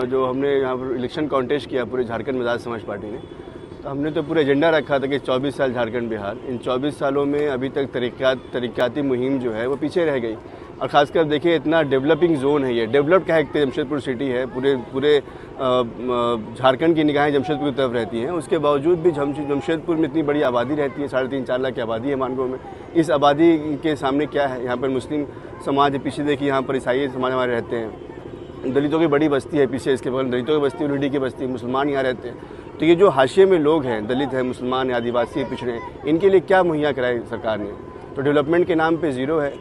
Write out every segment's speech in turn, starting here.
जो हमने यहाँ पर इलेक्शन कॉन्टेस्ट किया पूरे झारखंड में आज़ाद समाज पार्टी ने, तो हमने तो पूरा एजेंडा रखा था कि 24 साल झारखंड बिहार, इन 24 सालों में अभी तक तरीक़ाती मुहिम जो है वो पीछे रह गई। और ख़ासकर देखिए इतना डेवलपिंग जोन है ये, डेवलप्ड क्या है, जमशेदपुर सिटी है, पूरे झारखंड की निगाहें जमशेदपुर की तरफ रहती हैं। उसके बावजूद भी जमशेदपुर में इतनी बड़ी आबादी रहती है, 3.5-4 लाख की आबादी है मानगो में। इस आबादी के सामने क्या है, यहाँ पर मुस्लिम समाज पीछे, देखिए यहाँ पर ईसाई समाज हमारे रहते हैं, दलितों की बड़ी बस्ती है पीछे, इसके बगल दलितों की बस्ती, रेड्डी की बस्ती, मुसलमान यहाँ रहते हैं। तो ये जो हाशिए में लोग हैं, दलित हैं, मुसलमान हैं, आदिवासी हैं, पिछड़े हैं, इनके लिए क्या मुहैया कराए सरकार ने? तो डेवलपमेंट के नाम पे ज़ीरो है।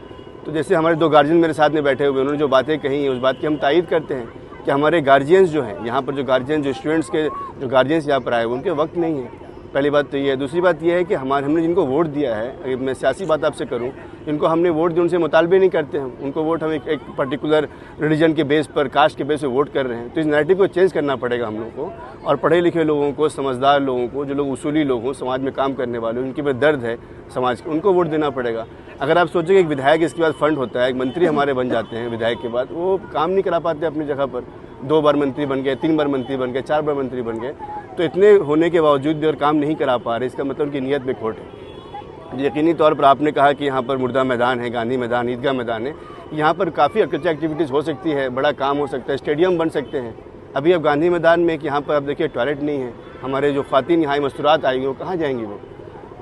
तो जैसे हमारे 2 गार्जियन मेरे साथ में बैठे हुए, उन्होंने जो बातें कही हैं उस बात की हम तायद करते हैं कि हमारे गार्जियंस जो हैं यहाँ पर, जो गार्जियन, जो स्टूडेंट्स के जो गार्जियंस यहाँ पर आए हुए, उनके वक्त नहीं है। पहली बात तो ये है। दूसरी बात ये है कि हमने जिनको वोट दिया है, अगर मैं सियासी बात आपसे करूं, जिनको हमने वोट दिया उनसे मुतालबे नहीं करते हैं। उनको वोट हम एक पर्टिकुलर रिलीजन के बेस पर, कास्ट के बेस पर वोट कर रहे हैं। तो इस नैरेटिव को चेंज करना पड़ेगा हम लोगों को, और पढ़े लिखे लोगों को, समझदार लोगों को, जो लोग उसूली लोग हों, समाज में काम करने वाले, उनके ऊपर दर्द है समाज का, उनको वोट देना पड़ेगा। अगर आप सोचें कि एक विधायक इसके बाद फंड होता है, एक मंत्री हमारे बन जाते हैं विधायक के बाद, वो काम नहीं करा पाते अपनी जगह पर। 2 बार मंत्री बन गए, 3 बार मंत्री बन गए, 4 बार मंत्री बन गए, तो इतने होने के बावजूद भी अगर काम नहीं करा पा रहे, इसका मतलब उनकी नीयत में खोट है। यकीनी तौर पर आपने कहा कि यहाँ पर मुर्दा मैदान है, गांधी मैदान, ईदगाह मैदान है, यहाँ पर काफ़ी कल्चरल एक्टिविटीज़ हो सकती है, बड़ा काम हो सकता है, स्टेडियम बन सकते हैं। अभी अब गांधी मैदान में कि यहाँ पर आप देखिए टॉयलेट नहीं है, हमारे जो ख़वातीन यहाँ मस्तूरात आएंगी वो कहाँ जाएंगी वो?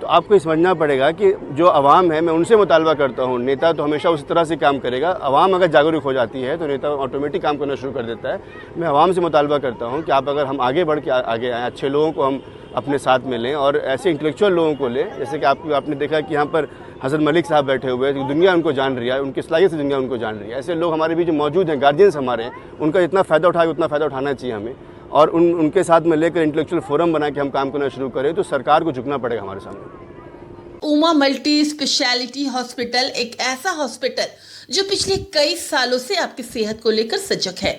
तो आपको समझना पड़ेगा कि जो आवाम है, मैं उनसे मुतालबा करता हूँ। नेता तो हमेशा उस तरह से काम करेगा, आवाम अगर जागरूक हो जाती है तो नेता ऑटोमेटिक काम करना शुरू कर देता है। मैं आवाम से मुतालबा करता हूँ कि आप अगर हम आगे बढ़ के आगे आएँ, अच्छे लोगों को हम अपने साथ में लें और ऐसे इंटेलेक्चुअल लोगों को लें, जैसे कि आपने देखा कि यहाँ पर हसन मलिक साहब बैठे हुए हैं, दुनिया उनको जान रही है, उनकी सलाहियत से दुनिया उनको जान रही है। ऐसे लोग हमारे बीच मौजूद हैं, गार्जियंस हमारे हैं, उनका जितना फ़ायदा उठाए उतना फ़ायदा उठाना चाहिए हमें, और उनके साथ में लेकर इंटेलेक्चुअल फोरम बना के हम काम करना शुरू करें तो सरकार को झुकना पड़ेगा हमारे सामने। उमा मल्टी स्पेशलिटी हॉस्पिटल एक ऐसा हॉस्पिटल जो पिछले कई सालों से आपकी सेहत को लेकर सजग है।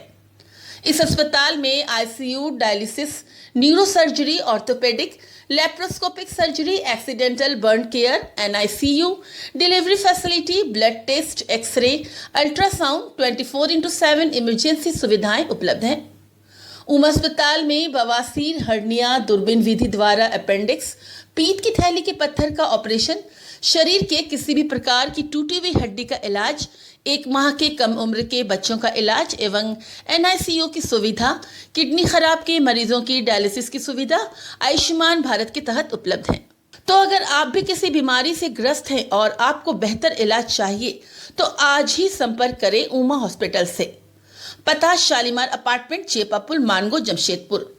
इस अस्पताल में ICU, dialysis, neurosurgery, orthopaedic, laparoscopic surgery, accidental burn care, NICU, delivery facility, blood test, X-ray, ultrasound, 24/7 emergency सुविधाएं उपलब्ध हैं। उमा अस्पताल में बवासीर, हर्निया, दूरबीन विधि द्वारा अपेंडिक्स, पीठ की थैली के पत्थर का ऑपरेशन, शरीर के किसी भी प्रकार की टूटी हुई हड्डी का इलाज, 1 माह के कम उम्र के बच्चों का इलाज एवं एनआईसीयू की सुविधा, किडनी खराब के मरीजों की डायलिसिस की सुविधा आयुष्मान भारत के तहत उपलब्ध है। तो अगर आप भी किसी बीमारी से ग्रस्त हैं और आपको बेहतर इलाज चाहिए तो आज ही संपर्क करें उमा हॉस्पिटल से। पता शालीमार अपार्टमेंट, चेपापुल, मानगो, जमशेदपुर।